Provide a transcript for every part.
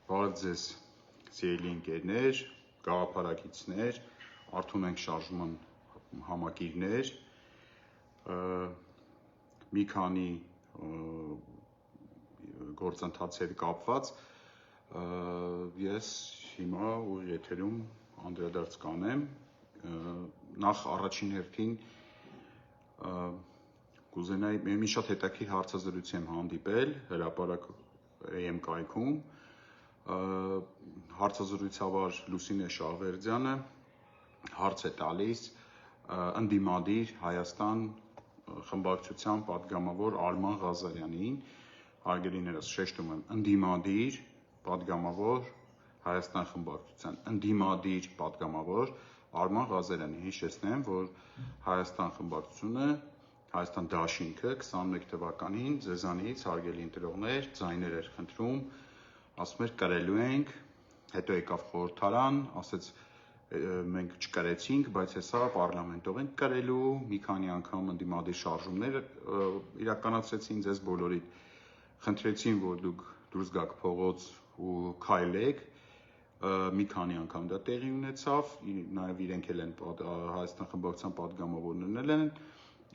Բարև ձեզ սիրելի ընկերներ, գաղափարակիցներ, արդյոք ենք շարժման համակիրներ, մի քանի գործընթացի հետ կապված ես հիմա ուղիղ եթերում անդրադարձ կանեմ, նախ առաջին հերթին կուզենայի մի շատ հետաքրքիր հարցազրույցի եմ հանդիպել հրապարակ AM կայքում, հարցազրույցավար Լուսինե Շահվերդյանը հարց է տալիս ընդդիմադիր Հայաստան խմբակցության падգամավոր Արման Ղազարյանին, հարգելիներս շեշտում եմ, ընդդիմադիր падգամավոր Հայաստան խմբակցության, ընդդիմադիր падգամավոր Արման Ղազարյանին, հիշեցնեմ, որ Հայաստան խմբակցությունը, Հայաստան դաշինքը 21 թվականին ձեզանից հարգելի ընտրողներ ձայներ էր խնդրում, ասում էր կրելու ենք, հետո եկավ խորհրդարան, ասեց մենք չկրեցինք, բայց հեսա պարլամենտով ենք կրելու, մի քանի անգամ ընդդիմադիր շարժումներ իրականացրեցին ձեզ բոլորիդ, խնդրեցին, որ դուք դուրս գաք փողոց ու քայլեք, մի քանի անգամ դա տեղի ունեցավ, նաև իրենք էլ են Հայաստան խմբակցության падգամավորներն են,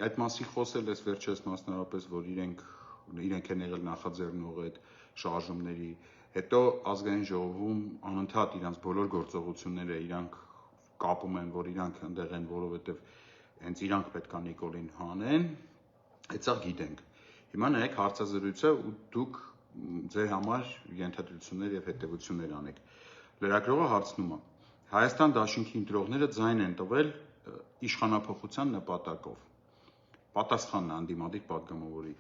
այդ մասին խոսել ես վերջերս մասնավորապես, որ իրենք են եղել նախաձեռնող այդ շարժումների, հետո ազգային ժողովում անընդհատ իրանց բոլոր գործողությունները իրանք կապում են, որ իրանք ընդեղ են, որովհետև հենց իրանք պետք է Նիկոլին հանեն, այդսա գիտենք։ Հիմա նայեք հարցազրույցը ու դուք ձեր համար ենթադրություններ եւ հետեւություններ անեք։ Լրագրողը հարցնում է. Հայաստան դաշինքի ընտրողները ձայն են տվել իշխանափոխության նպատակով։ Պատասխանն է ընդդիմադիր падգամավորի։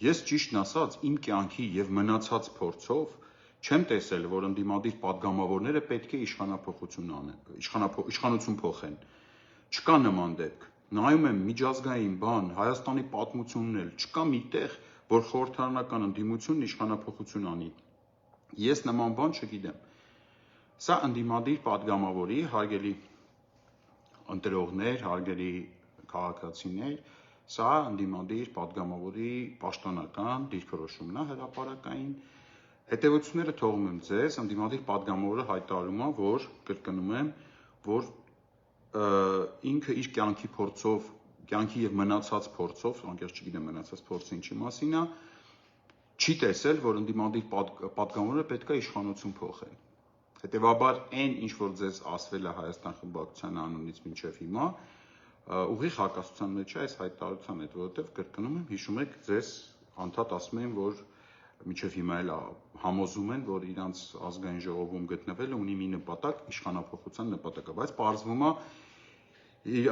Ես ճիշտն ասած իմ կյանքի եւ մնացած փորձով չեմ տեսել, որ ընդդիմադիր падգամավորները պետք է իշխանություն փոխեն։ Չկա նման դեպք։ Նայում եմ միջազգային բան, Հայաստանի պատմությունն էլ չկա մի տեղ, որ խորհրդարանական ընդդիմությունն իշխանափոխություն անի։ Ես նման բան չգիտեմ։ Սա ընդդիմադիր падգամավորի, հարգելի ընտրողներ, հարգելի քաղաքացիներ, սա ընդդիմադիր падգամավորի պաշտոնական դիրքորոշումն է հրապարակային։ Հետևությունները թողում եմ ձեզ, ընդդիմադիր падգամավորը հայտարարում է, որ կրկնում եմ, որ ինքը իր կյանքի փորձով, կյանքի եւ մնացած փորձով, անկեղծ չգիտեմ մնացած փորձը ինչի մասին է, չի տեսել, որ ընդդիմադիր падգամավորը պետք է իշխանություն փոխեն։ Հետևաբար այն, ինչ որ ձեզ ասվել է Հայաստան խմբակցության անունից մինչև հիմա, ուղիղ հակասության մեջ է այս հայտարարության հետ, որովհետև կրկնում եմ, հիշում եք, ձեզ անդադ ասում են, որ մինչև հիմա էլ համոզում են, որ իրանց ազգային ժողովում գտնվելը ունի մի նպատակ, իշխանափոխության նպատակը, բայց պարզվում է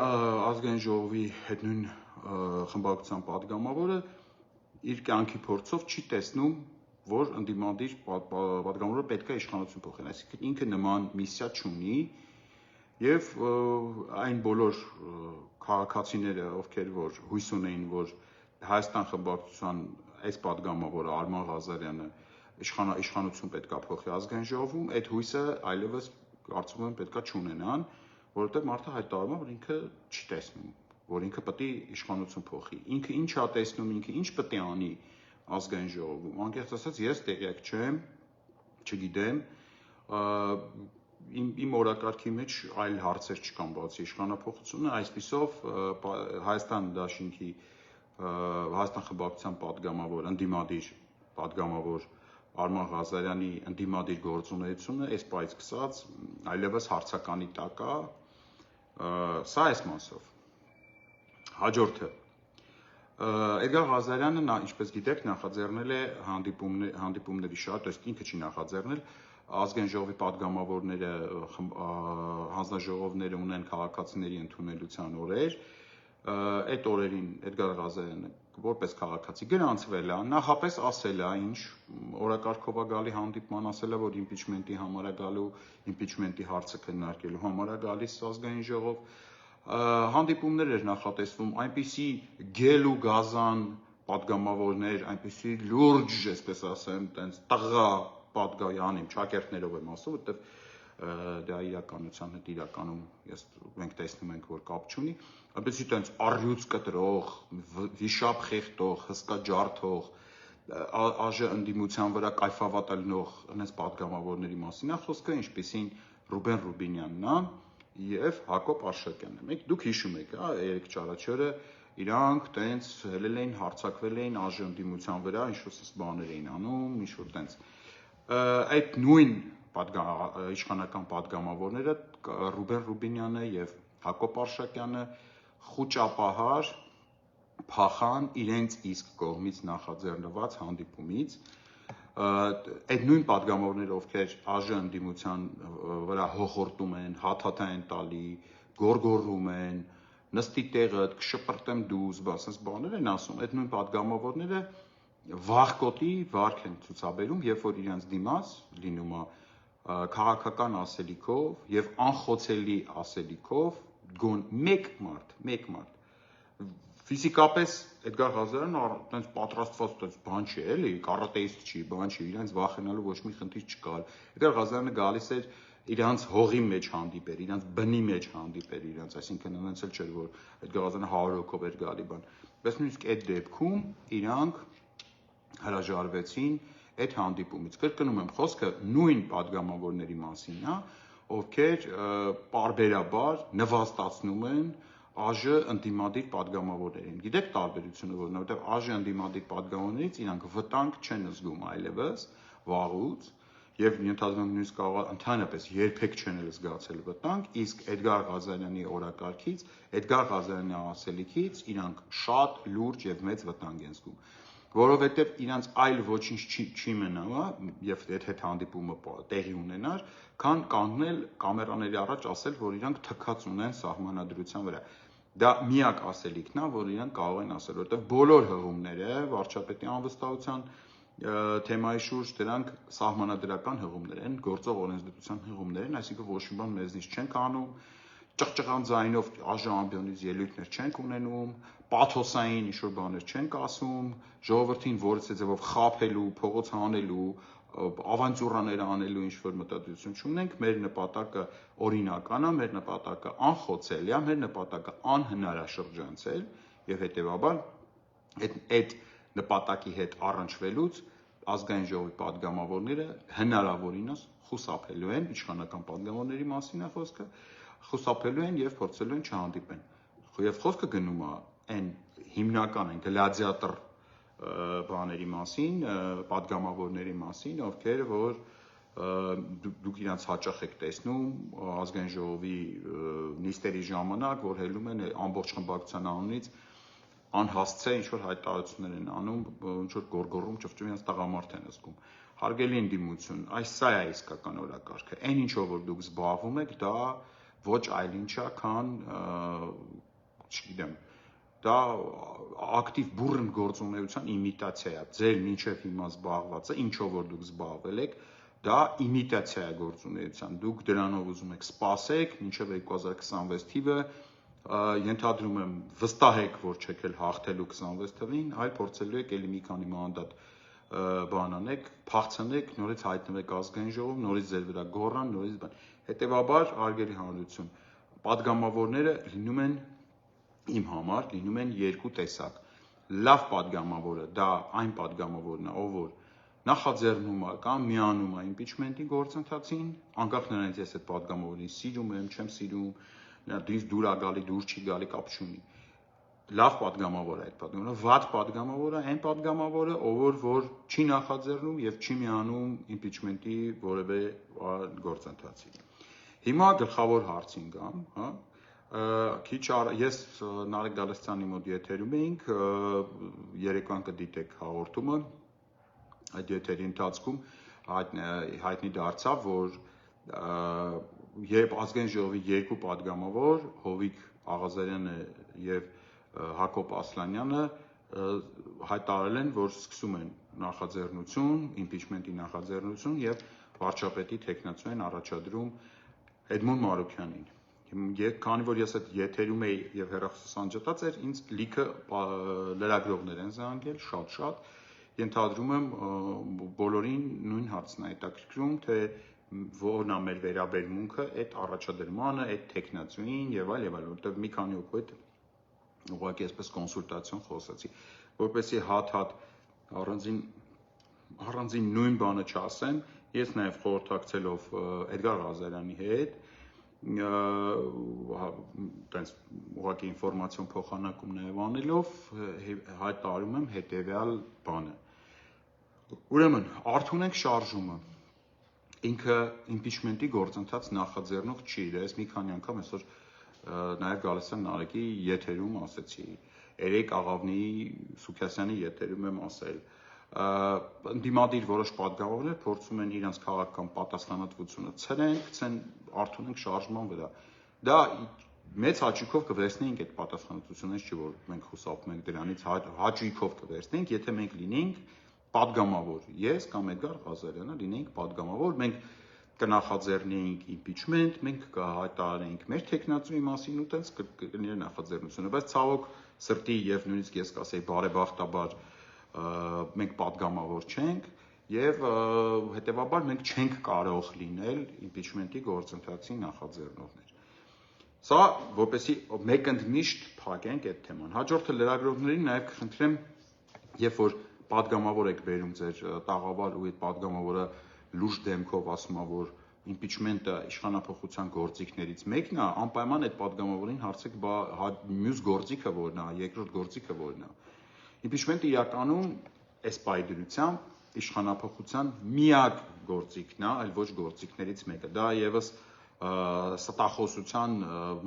ազգային ժողովի հետ նույն խմբակցության падգամավորը իր կյանքի փորձով չի տեսնում, որ ընդդիմադիր падգամավորը պետք է իշխանություն փոխեն, այսինքն ինքը նման միսիա չունի եւ այն բոլոր քաղաքացիները, ովքեր որ հույս ունեին, որ Հայաստան խմբակցության այս падգամավորը Արման Ղազարյանը իշխանություն պետք է փոխի ազգային ժողովում, այդ հույսը այլևս կարծում եմ պետք է չունենան, որովհետեւ մարդը հայտարարում է, որ ինքը չի տեսնում, որ ինքը պետք է իշխանություն փոխի։ Ինքը ինչ է տեսնում, ինքը ինչ պետք է անի ազգային ժողովում։ Անկեղծ ասած, ես տեղյակ չեմ, չգիտեմ, իմ օրակարգի մեջ այլ հարցեր չկան բացի իշխանափոխությունը, այսպիսով Հայաստան դաշինքի Հայաստան խմբակցության падգամավոր, ընդդիմադիր падգամավոր Արման Ղազարյանի ընդդիմադիր գործունեությունը այս պայծ գսած այլևս հարցականի տակ է, սա այս մասով։ Հաջորդը Էդգար Ղազարյանը, ինչպես գիտեք, նախաձեռնել է հանդիպումների շատ, ըստ ինքը չի նախաձեռնել, ազգային ժողովի падգամավորները հանձնաժողովները ունեն քաղաքացիների ընդունելության օրեր, այդ օրերին Էդգար Ղազարյանը որպես քաղաքացի գրանցվել է, նախապես ասել է, ինչ օրակարգով է գալի հանդիպման, ասել է, որ իմպիչմենտի համար է գալու, իմպիչմենտի հարցը քննարկելու համար է գալիս ազգային ժողով, հանդիպումներ էր նախատեսվում, այնպիսի գել ու գազան падգամավորներ, այնպիսի լուրջ, այսպես ասեմ, տենց տղա падգայանիմ, ճակերտներով եմ ասում, որտեվ դա իրականության հետ իրականում մենք տեսնում ենք, որ կապ չունի, այնպեսի տենց առյուծ կտրող, վիշապ խեղդող, հսկա ջարդող, ԱԺ ընդդիմության վրա կայֆավատ ելնող այնպես падգամավորների մասին է խոսքը, ինչպիսին Ռուբեն Ռուբինյանն է եւ Հակոբ Արշակյանն է։ Դուք հիշում եք, Երեք Ճարաչյորը իրանք տենց հելել էին, հարձակվել էին ԱԺ ընդդիմության վրա, ինչ-որ բաներ էին անում, ինչ-որ տենց։ Այդ նույն իշխանական падգամավորները Ռուբեն Ռուբինյանը եւ Հակոբ Արշակյանը խուճապահար փախան իրենց իսկ կողմից նախաձեռնված հանդիպումից։ Այդ նույն падգամավորները, ովքեր ԱԺ ընդդիմության վրա հոխորտում են, հաթաթ են տալի, գորգորում են, նստի տեղդ, կշպրտեմ դուզ, ասես բաներ են ասում, այդ նույն падգամավորները վախկոտի վարք են ցուցաբերում, երբ որ իրենց դիմաց լինում է քաղաքական ասելիքով եւ անխոցելի ասելիքով գոն մեկ մարդ ֆիզիկապես Էդգար Ղազարյանը այտենց պատրաստված այտենց բան չի, էլի, կարատեիստ չի, բան չի, իրենց վախենալու ոչ մի խնդիր չկար։ Էդգար Ղազարյանը գալիս էր իրանց հողի մեջ հանդիպեր, իրանց բնի մեջ հանդիպեր իրանց, այսինքն այնց էլ չէր որ Էդգար Ղազարյանը 100 հոգով էր գալի բան։ Բայց նույնիսկ այդ դեպքում իրանք հրաժարվեցին այդ հանդիպումից։ Կրկնում եմ, խոսքը նույն падգամավորների մասին է, ովքեր պարբերաբար նվաստացնում են ԱԺ ընդդիմադիր падգամավորներին։ Գիտեք տարբերությունը որն է, որովհետև ԱԺ ընդդիմադիր падգամավորներից իրանք վտանգ չեն զգում այլևս վաղուց եւ ենթադրում եմ նույնիսկ կարող է ընդհանրապես երբեք չեն զգացել վտանգ, իսկ Էդգար Ղազարյանի օրակարգից, Էդգար Ղազարյանի ասելիքից իրանք շատ լուրջ եւ մեծ վտանգ են զգում, որովհետեւ իրանք այլ ոչինչ չի մնա, եւ եթե հանդիպումը տեղի ունենար, քան կանգնել կամերաների առաջ ասել, որ իրանք թքած ունեն սահմանադրության վրա։ Դա միակ ասելիքն է, որ իրանք կարող են ասել, որովհետև բոլոր հղումները վարչապետի անվստահության թեմայի շուրջ դրանք սահմանադրական հղումներ են, գործող օրենսդրության հղումներ են, այսինքն ոչ մի բան մեզնից չենք անում, ճղճղան ձայնով ԱԺ ամբիոնից ելույթներ չենք ունենում, պաթոսային ինչ-որ բաներ չենք ասում, ժողովրդին որևէ ձևով խաբելու, փողոց հանելու, ավանտյուրաներ անելու ինչ-որ մտադրություն չունենք, մեր նպատակը օրինական է, մեր նպատակը անխոցելի է, մեր նպատակը անհնար է շրջանցել եւ հետեւաբար այդ նպատակի հետ առնչվելուց ազգային ժողովի падգամավորները հնարավորինս խուսափելու են, իշխանական падգամավորների մասին է խոսքը, խուսափելու են եւ փորձելու են չհանդիպեն։ Եվ խոսքը գնում է այն հիմնական, այն գլադիատոր բաների մասին, падգամավորների մասին, ովքեր որ դուք իրանց հաճախ եք տեսնում ազգային ժողովի նիստերի ժամանակ, որ հելում են ամբողջ խմբակցության անունից անհասցե ինչ-որ հայտարարություններ են անում, ինչ-որ գորգորում, ճվճվում, իրենց տղամարդ են զգում։ Հարգելի ընդդիմություն, սա է իսկական օրակարգը։ Այն ինչով որ դուք զբաղվում եք, դա ոչ այլ ինչ է, քան, չգիտեմ, դա ակտիվ բուռն գործունեության իմիտացիա է։ Ձեր մինչև հիմա զբաղվածը, ինչով որ դուք զբաղվել եք, դա իմիտացիա է գործունեության։ Դուք դրանով ուզում եք սպասեք մինչև 2026 թիվը, ենթադրում եմ վստահ եք, որ չեք էլ հաղթելու 26 թվին, այլ փորձելու եք էլի մի քանի մանդատ բան անեք, փախցնեք, նորից հայտնվեք ազգային ժողովում, նորից ձեր վրա գոռան, նորից բան։ Հետևաբար, արգելի հանրություն, падգամավորները լինում են իմ համար լինում են երկու տեսակ։ Լավ падգամավորը դա այն падգամավորն է, ով որ նախաձեռնում է կամ միանում է իմպիչմենտի գործընթացին, անկախ նրանից ես այդ падգամավորին սիրում եմ, չեմ սիրում, դից դուր է գալի, դուր չի գալի, կապ չունի։ Լավ падգամավոր է այդ падգամավորը, վատ падգամավորը այն падգամավորը, ով որ չի նախաձեռնում եւ չի միանում իմպիչմենտի որևէ գործընթացի։ Հիմա գլխավոր հարցին գամ, հա։ Քիչ ես Նարեկ Գալստյանի մոտ եթերում էինք, երեկվան կդիտեք հաղորդումը, այդ եթերի ընթացքում հայտնի դարձավ, որ երբ ազգային ժողովի երկու падգամավոր Հովիկ Աղազարյանը եւ Հակոբ Ասլանյանը հայտարարել են, որ սկսում են նախաձեռնություն, իմպիչմենտի նախաձեռնություն եւ վարչապետի թեկնածու են առաջադրում Էդմոն Մարուքյանին։ Քանի որ ես այդ եթերում էի եւ հեռախոսս անջատած էր, ինձ լիքը լրագրողներ են զանգել, շատ, ենթադրում եմ բոլորին նույն հարցն է հետաքրքրում, թե որն է մեր վերաբերմունքը այդ առաջադրմանը, այդ թեկնածուին եւ այլ, որտեղ մի քանի հոգու հետ ուղղակի այսպես կոնսուլտացիոն խոսացի, որպեսզի հատ առանձին նույն բանը չասեմ, ես նաև խորհրդակցելով Էդգար Ղազարյանի հետ, տենց ուղղակի ինֆորմացիոն փոխանակում նաև անելով հայտարարում եմ հետևյալ բանը։ Ուրեմն, Արթունենք շարժումը ինքը impeachment-ի գործընթաց նախաձեռնող չի, ես մի քանի անգամ այսօր նաև գալիս եմ Նարեկի եթերում ասեցի, երեք Աղավնիի Սուքասյանի եթերում եմ ասել, ընդդիմադիր որոշ պատգամավորներ փորձում են իրենց քաղաքական պատասխանատվությունը ցրեն Արթունենք շարժման վրա։ Դա մեծ հաճույքով կվերցնեինք այդ պատասխանատվությունը, չի որ մենք խուսափում ենք դրանից, հաճույքով կվերցնեինք, եթե մենք լինեինք պատգամավոր, ես կամ Էդգար Ղազարյանը լինեինք պատգամավոր, մենք կնախաձեռնեինք impeachment, մենք կհայտարարեինք մեր թեկնածուի մասին ու տենց կլիներ նախաձեռնությունը, բայց ցավոք սրտի եւ նույնիսկ ես կասեի բարեբախտաբար մենք պատգամավոր չենք եւ հետեւաբար մենք չենք կարող լինել impeachment-ի գործընթացի նախաձեռնողներ։ Սա որպեսզի մեկընդմիշտ փակենք այդ թեման։ Հաջորդը լրագրողներին նաեւ կխնդրեմ, երբ որ պատգամավոր եք բերում ձեր տաղավար ու այդ պատգամավորը լուրջ դեմքով ասում է, որ impeachment-ը իշխանապողության գործիքներից մեկն է, անպայման այդ պատգամավորին հարցեք, մյուս գործիքը որն է, երկրորդ գործիքը որն է։ Impeachment-ը իրականում այս պայդրությամբ իշխանապողության միակ գործիքն է, այլ ոչ գործիքներից մեկը։ Դա եւս ստախոսության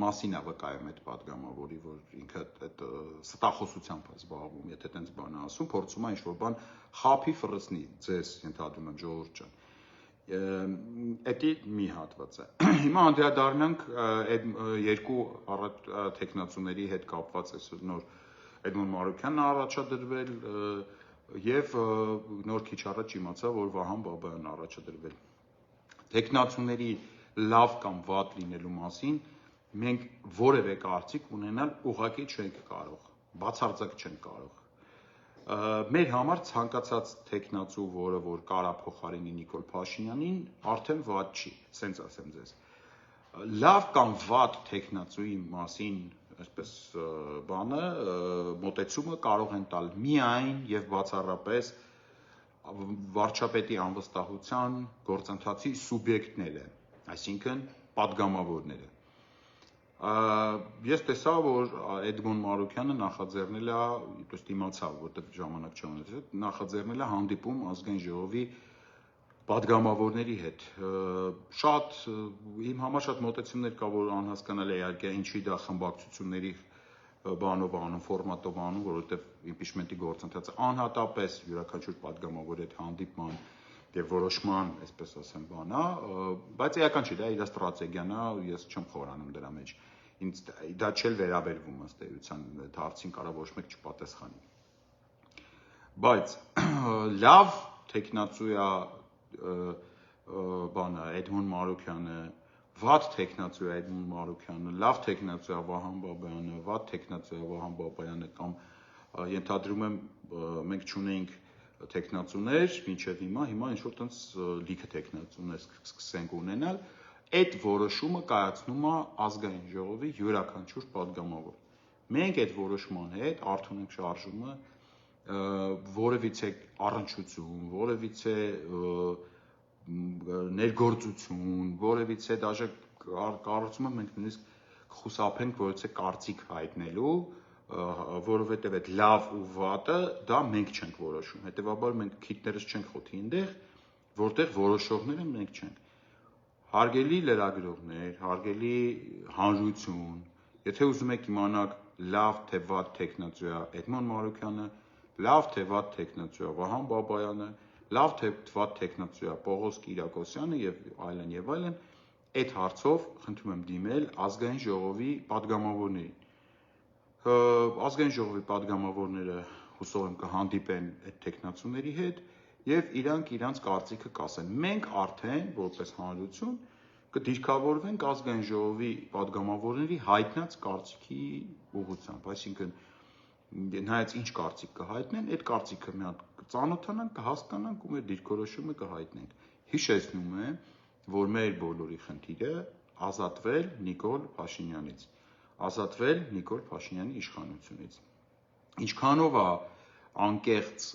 մասին է վկայում այդ պատգամավորի, որ ինքը այդ ստախոսությամբ է զբաղվում, եթե այդպես բան ասում, փորձում է ինչ-որ բան խափի ֆռցնի ձեզ, ենթադրում եմ ժողովուրդ ջան։ Էդի մի հատված է։ Հիմա անդրադառնանք այդ երկու թեկնածուների հետ կապված այսօր նոր Էդմոն Մարուքյանն առաջադրվել եւ նոր քիչ առաջ իմացա, որ Վահան Բաբայանն առաջադրվել։ Թեկնածուների լավ կամ վատ լինելու մասին մենք որևէ կարծիք ունենալ ուղղակի չենք կարող, բացարձակ չենք կարող։ Մեր համար ցանկացած թեկնածու, որը որ կարա փոխարինի Նիկոլ Փաշինյանին, արդեն վատ չի, սենց ասեմ ձեզ։ Լավ կամ վատ թեկնածուի մասին այսպես բանը մոտեցումը կարող են տալ միայն եւ բացառապես վարչապետի անվստահության գործընթացի սուբյեկտները, այսինքն պատգամավորները։ Ես տեսա, որ Էդմոն Մարուքյանը նախաձեռնել է, ըստ իմացա, որտեղ ժամանակ չունեցա, նախաձեռնել է հանդիպում ազգային ժողովի պատգամավորների հետ։ Շատ իմ համար շատ մոտեցումներ կա, որ անհասկանալի է, իհարկե, ինչի դա խմբակցությունների բանով անում, ֆորմատով անում, որովհետև impeachment-ի գործընթացը անհատապես յուրաքանչյուր պատգամավորի հետ հանդիպման եւ որոշման, այսպես ասեմ, բան է, բայց էական չի, դա իր ստրատեգիան է, ես չեմ խորանում դրա մեջ։ Ինձ դա չել վերաբերվում ըստ էության, այդ հարցին կարա ոչ մեկ չպատասխանի։ Բայց լավ թեկնածու է բանը Էդմոն Մարուքյանը, վատ թեկնածու է Էդմոն Մարուքյանը, լավ թեկնածու է Վահան Բաբայանը, վատ թեկնածու է Վահան Բաբայանը կամ ենթադրում եմ մենք չունենք թեկնածուներ մինչև հիմա ինչ-որ տենց լիքը թեկնածուներ սկսենք ունենալ, այդ որոշումը կայացնում է ազգային ժողովի յուրաքանչյուր պատգամավոր։ Մենք այդ որոշման հետ Արթունենք շարժումը որևիցե առնչություն, որևիցե ներգործություն, որևիցե դաժե կարծում եմ մենք նույնիսկ կխուսափենք որևիցե կարծիք հայտնելու, որովհետև այդ լավ ու վատը դա մենք չենք որոշում։ Հետևաբար մենք քիթներս չենք խոթի այնտեղ, որտեղ որոշողները մենք չենք։ Հարգելի լրագրողներ, հարգելի հանրություն, եթե ուզում եք իմանալ լավ թե վատ թեկնածու է Էդմոն Մարուքյանը, լավ թե վատ թեկնածու է Վահան Բաբայանը, լավ թե վատ թեկնածու է Պողոս Կիրակոսյանը եւ այլն, այդ հարցով խնդրում եմ դիմել ազգային ժողովի պատգամավորներին։ Ազգային ժողովի պատգամավորները հուսով եմ կհանդիպեն այդ թեկնածուների հետ եւ իրանք կարծիքը կասեն։ Մենք արդեն որպես հանրություն կդիրքավորվենք ազգային ժողովի պատգամավորների հայտնած կարծիքի ուղղությամբ, այսինքն նայած ինչ կարծիք կհայտնեն, այդ կարծիքը մի հատ կծանոթանանք, կհասկանանք ու մեր դիրքորոշումը կհայտնենք։ Հիշեցնում եմ, որ մեր բոլորի խնդիրը ազատվել Նիկոլ Փաշինյանից, ազատվել Նիկոլ Փաշինյանի իշխանությունից։ Ինչքանով է անկեղծ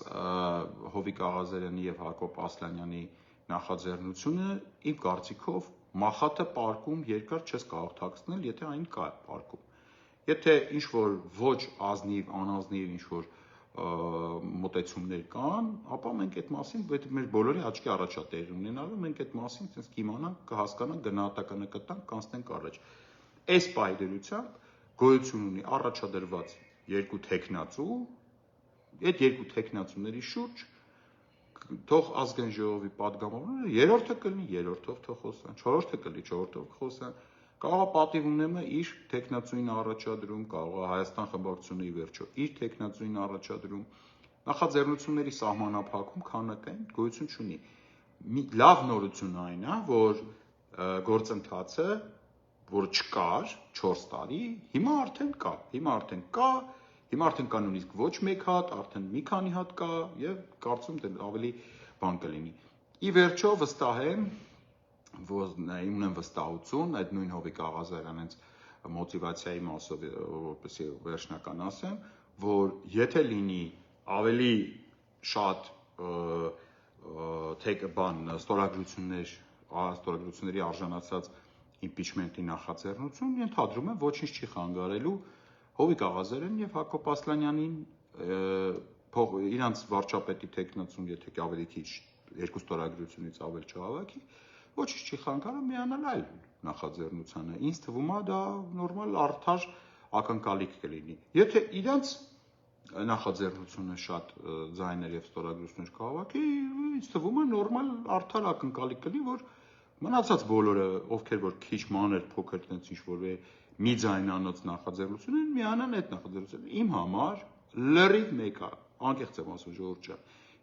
Հովիկ Աղազարյանի եւ Հակոբ Ասլանյանի նախաձեռնությունը իմ կարծիքով մախաթը պարկում երկար չես կարող թաքցնել, եթե այն կա պարկում։ Եթե ինչ-որ ոչ ազնիվ, անազնիվ ինչ-որ մոտեցումներ կան, ապա մենք այդ մասին մեր բոլորի աչքի առաջա տեղ ունենալու, մենք այդ մասին ցենց կիմանանք, կհասկանանք, գնահատականը կտանք, կանցնենք առաջ։ Այս պայդրությամբ գոյություն ունի առաջադրված երկու տեխնացու, այդ երկու տեխնացուների շուրջ թող ազգային ժողովի падգամավորները երրորդը կլինի, երրորդով թող խոսան, չորրորդը կլինի, չորրորդով խոսան, կարող է պատիվ ունենա իր տեխնացուին առաջադրում, կարող է Հայաստան խմբակցությունը ի վերջո իր տեխնացուին առաջադրում, նախաձեռնությունների սահմանափակում քանակային գոյություն չունի։ Լավ նորություն այն է, որ գործընթացը, որ չկար 4 տարի, հիմա արդեն կա, հիմա արդեն կա նույնիսկ ոչ մեկ հատ, արդեն մի քանի հատ կա եւ կարծում եմ ավելի բան կլինի։ Ի վերջո վստահ եմ, որ ունեմ վստահություն այդ նույն Հովիկ Աղազարյանից մոտիվացիայի մասով, որպեսզի վերջնական ասեմ, որ եթե լինի ավելի շատ ստորագրությունների արժանացած impeachment-ի նախաձեռնություն, ենթադրում եմ ոչինչ չի խանգարելու Հովիկ Աղազարյանին եւ Հակոբ Ասլանյանին իրանց վարչապետի տեխնացուն, եթե ավելի քիչ երկու ստորագրությունից ավել չհավաքի, ոչինչ չի խանգարում միանալ այլ նախաձեռնությանը։ Ինձ թվում է դա նորմալ արդար ակնկալիք կլինի։ Եթե իրանց նախաձեռնությունը շատ ձայներ եւ ստորագրություններ կհավաքի, ինձ թվում է նորմալ արդար ակնկալիք կլինի, որ մնացած բոլորը, ովքեր որ քիչ մանր փոքր տենց ինչ-որ մի ձայնանոց նախաձեռնություն են, միանան այդ նախաձեռնությունը։ Իմ համար լրիվ մեկ է, անկեղծ եմ ասում Ժողովուրդ ջան։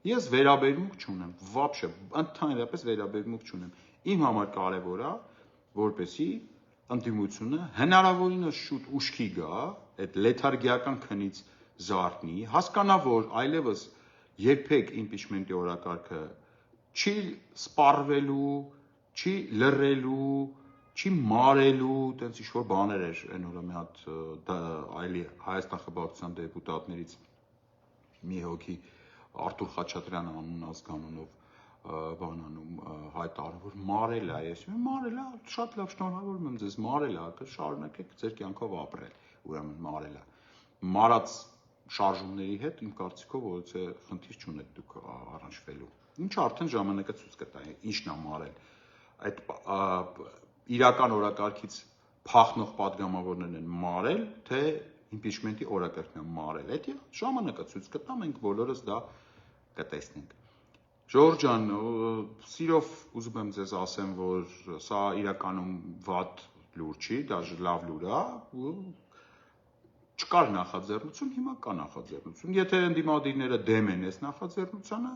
Ես վերաբերմունք չունեմ, вообще, ընդհանրապես վերաբերմունք չունեմ։ Իմ համար կարևոր է, որպեսզի ընդդիմությունը հնարավորինս շուտ ուշքի գա, այդ լեթարգիական քնից զարթնի, հասկանա, որ այլևս երբեք impeachment-ի օրակարգը չի սպառվելու, չի լռելու, չի մարելու, տենց ինչ-որ բաներ էր այն օրը մի հատ այլի Հայաստան խմբակցության դեպուտատներից մի հոգի Արթուր Խաչատրյանը անուն ազգանունով բանանում հայտարարում, որ մարել է, ես մարել է, շատ լավ շնորհավորում եմ ձեզ, մարել է, շարունակեք ձեր կյանքով ապրել, ուրեմն մարել է։ Մարած շարժումների հետ իմ կարծիքով որոցե խնդիր չունեք դուք առնչվելու։ Ինչը արդեն ժամանակը ցույց կտա, ինչն է մարել։ Այդ իրական օրակարգից փախնող падգամավորներն են մարել, թե impeachment-ի օրակարգն է մարել։ Այդ ժամանակը ցույց կտա, մենք բոլորս դա կտեսնենք։ Ժողովուրդ ջան, սիրով ուզում եմ ձեզ ասեմ, որ սա իրականում վատ լուր չի, դաժե լավ լուր է, չկար նախաձեռնություն, հիմա կա նախաձեռնություն։ Եթե ընդդիմադիրները դեմ են այս նախաձեռնությանը,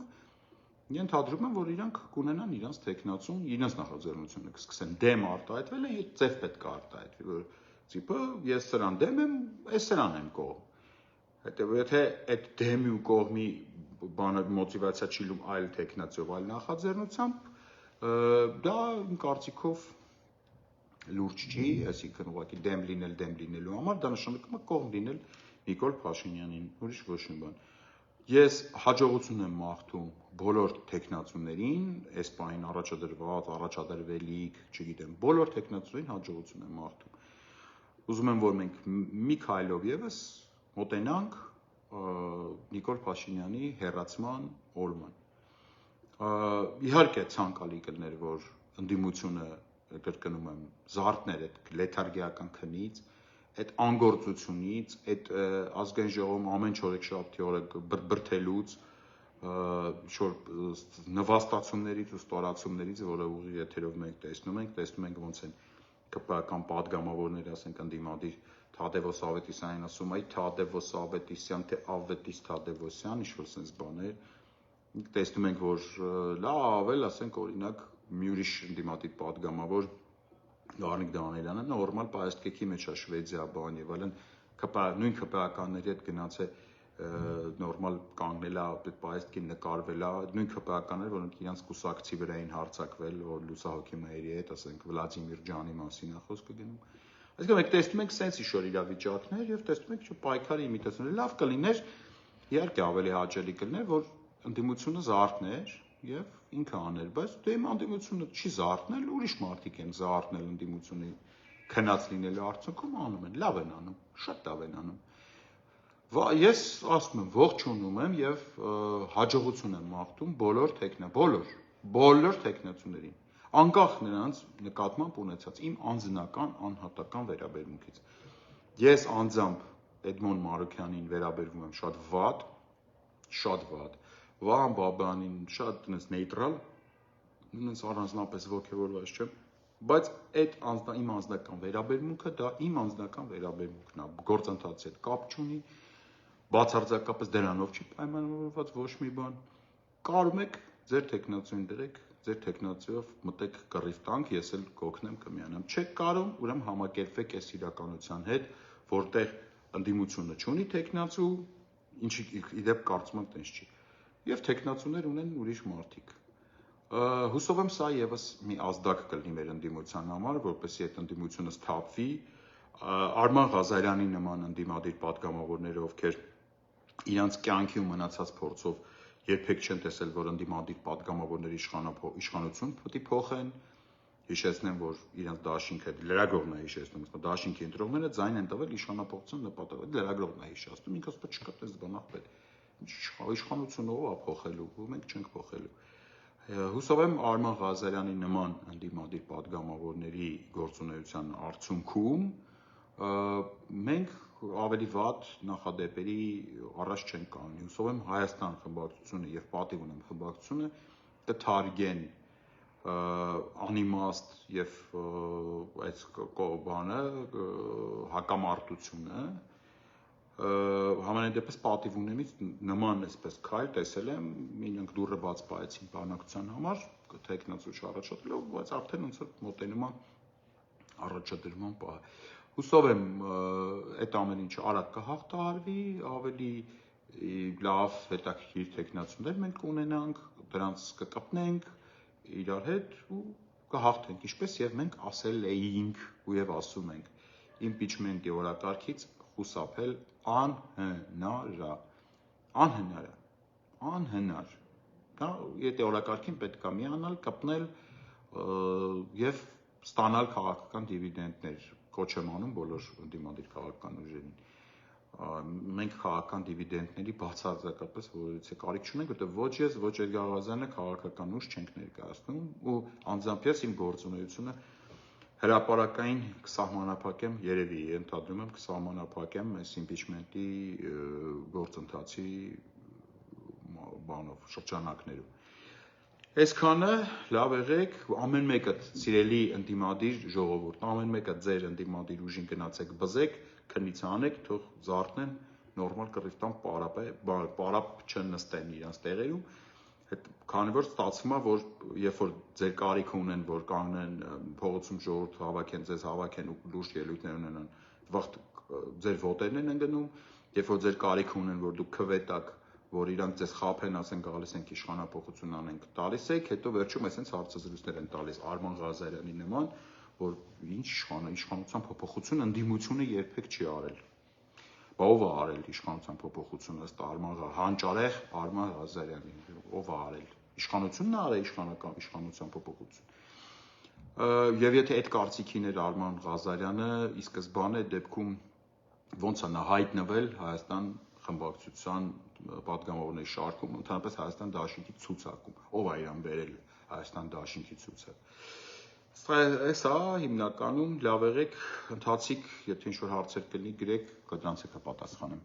ենթադրում եմ, որ իրանք կունենան իրանց տեխնացուն, իրանց նախաձեռնությունը կսկսեն դեմ արտահայտվել է, ձև պետք է արտահայտվի, որ տիպը ես սրան դեմ եմ, այս սրան եմ կողմ։ Հետո եթե այդ դեմի ու կողմի բանը մոտիվացիա չի լում այլ տեխնացիով, այլ նախաձեռնությամբ, դա իմ կարծիքով լուրջ չի, այսինքն ուղղակի դեմ լինելու համար, դա նշանակում է կողմ լինել Նիկոլ Փաշինյանին, ուրիշ ոչ մի բան։ Ես հաջողություն եմ մաղթում բոլոր տեխնացուներին, այս պահին առաջադրված, առաջադրվելիք, չգիտեմ, բոլոր տեխնացուներին հաջողություն եմ մաղթում։ Ուզում եմ, որ մենք մի քայլով եւս մոտենանք Նիկոլ Փաշինյանի հեռացման օրման։ Իհարկե ցանկալի կլներ, որ ընդդիմությունը, կրկնում եմ, զարթներ այդ լեթարգիական քնից, այդ անգործությունից, այդ ազգային ժողովում ամեն չորեքշաբթի օրը բրթելուց, ինչ-որ նվաստացումներից ու ստորացումներից, որը ուղիղ եթերով մենք տեսնում ենք ոնց են ԿՊԱ-կան падգամավորները, ասենք ընդդիմադիր Թադևոս Ավետիսյանին ասում, այ Թադևոս Ավետիսյան, թե Ավետիս Թադևոսյան, ինչ-որ sense բաներ, տեսնում ենք, որ լավ էլ, ասենք օրինակ մի ուրիշ ընդդիմադիր падգամավոր Գառնիկ Դանիելյանը նորմալ պայստկեքի մեջ է Շվեդիա բան եւ այլն, նույն ԿՊԱ-ականների հետ գնաց է նորմալ կանգնել է, այդ պայստկին նկարվել է, նույն ԿՊԱ-ականները, որոնք իրանց կուսակցի վրա էին հարձակվել, որ լուսահոգի մայրի հետ, ասենք Վլադիմիր Ջանի մասին է խոսքը գնում։ Այսինքն մենք տեսնում ենք sense ինչ-որ իրավիճակներ եւ տեսնում ենք, որ պայքարի իմիտացիաներ լավ կլիներ Իհարկե ավելի հաճելի կլիներ, որ ընդդիմությունը զարթներ եւ ինքը աներ, բայց դե իմ ընդդիմությունը չի զարթնել, ուրիշ մարդիկ են զարթնել ընդդիմությունը քնած լինելու արդյունքում անում են, լավ են անում, շատ լավ են անում։ Ես ասում եմ, ողջունում եմ եւ հաջողություն եմ մաղթում բոլոր տեխնացուներին, անկախ նրանց նկատմամբ ունեցած իմ անձնական անհատական վերաբերմունքից։ Ես անձամբ Էդմոն Մարուքյանին վերաբերվում եմ շատ վատ, Վահան Բաբյանին շատ նեյտրալ, առանձնապես ոգևորված չեմ, բայց այդ իմ անձնական վերաբերմունքը դա իմ անձնական վերաբերմունքն է, գործընթացի հետ կապ չունի, բացարձակապես դրանով չի պայմանավորված ոչ մի բան։ Կարում եք ձեր տեխնացուին դրեք, ձեր տեխնացիով մտեք կռիվ տանք, ես էլ կօգնեմ կմիանամ։ Չեք կարող, ուրեմն համակերպվեք այս իրականության հետ, որտեղ ընդդիմությունը չունի տեխնացու, ինչի իդեպ կարծում եմ տենց չի։ Եվ տեխնացուներ ունեն ուրիշ մարդիկ։ Հուսով եմ սա եւս մի ազդակ կլինի մեր ընդդիմության համար, որպեսզի այդ ընդդիմությունը սթափվի։ Արման Ղազարյանի նման ընդդիմադիր պատգամավորները, ովքեր իրանց կյանքի ու մնացած փորձով երբեք չեն տեսել, որ ընդդիմադիր պատգամավորների իշխանություն պետք է փոխեն։ Հիշեցնեմ, որ իրանց դաշինքը լրագրողն է հիշեցնում, դաշինքի ընտրողները ձայն են տվել իշխանապողության նպատակով, լրագրողն է հիշեցնում, ինքը ասում է չկա դες բան ախպետ։ Իշխանությունը ով է փոխելու, մենք չենք փոխելու։ Հուսով եմ Արման Ղազարյանի նման ընդդիմադիր պատգամավորների գործունեության արդյունքում մենք ավելի վատ նախադեպերի առաջ չենք կանգնի։ Հուսով եմ Հայաստան խմբակցությունը եւ պատիվ ունեմ խմբակցությունը կթարգեն անիմաստ եւ այս բանը հակամարտությունը համենայն դեպս պատիվ ունեմից նման այսպես քայլ տեսել եմ, իրենք դուռը բաց պահեցին բանակցության համար, տեխնացու չառաջադրելով, բայց արդեն ոնց որ մոտենում է առաջադրման պահը։ Հուսով եմ այդ ամեն ինչը արագ կհաղթահարվի, ավելի լավ հետաքրքիր տեխնացուներ մենք կունենանք, դրանց կկպնենք իրար հետ ու կհաղթենք, ինչպես եւ մենք ասել էինք ու եւ ասում ենք, իմպիչմենտի օրակարգից խուսափել անհնար։ Դա եթե օրակարգին պետք է միանալ, կպնել եւ ստանալ քաղաքական դիվիդենդներ, կոչ եմ անում բոլոր ընդդիմադիր քաղաքական ուժերին։ Մենք քաղաքական դիվիդենդների բացարձակապես որևիցե կարիք չունենք, որտեղ ոչ ես, ոչ Էդգար Ղազարյանը քաղաքական ուժ չենք ներկայացնում ու անձամբ ես իմ գործունեությունը հրապարակային կսահմանափակեմ, երևի ենթադրում եմ կսահմանափակեմ այս իմպիչմենտի գործընթացի բանով շրջանակներում։ Այսքանը լավ եղեք, ամեն մեկը սիրելի ընդդիմադիր ժողովուրդ, ամեն մեկը ձեր ընդդիմադիր ուժին գնացեք բզեք, քնից հանեք, թող զարթնեն, նորմալ կռիվ տան պարապ չնստեն իրանց տեղերում, քանի որ ստացվում է, որ երբ որ ձեր կարիքը ունեն, որ կանգնեն փողոցում ժողովուրդ հավաքեն, ձեզ հավաքեն ու լուրջ ելույթներ ունենան, վաղ ձեր ոտերն են ընկնում, երբ որ ձեր կարիքը ունեն, որ դուք քվետակ, որ իրանք ձեզ խաբեն, ասեն գալիս ենք իշխանապողություն անենք, տալիս եք, հետո վերջում այսպես հարցազրույցներ են տալիս Արման Ղազարյանի նման, որ ինչ իշխանության փոփոխություն ընդդիմությունը երբեք չի արել։ Բա ով է արել իշխանության փոփոխությունը ըստ հանճարեղ Արման Ղազարյանի, ով է արել։ Իշխանությունն է արել իշխանության փոփոխություն։ Եվ եթե այդ կարծիքին էր Արման Ղազարյանը, ի սկզբանե դեպքում ոնց է նա հայտնվել Հայաստան խմբակցության պատգամավորների շարքում, ընդհանրապես Հայաստան դաշինքի ցուցակում, ով է իրան բերել Հայաստան դաշինքի ցուցակ։ Սա հիմնականում լավ եղեք, ընթացիկ, եթե ինչ-որ հարցեր կլինի, գրեք, դրանց հետ կպատասխանեմ։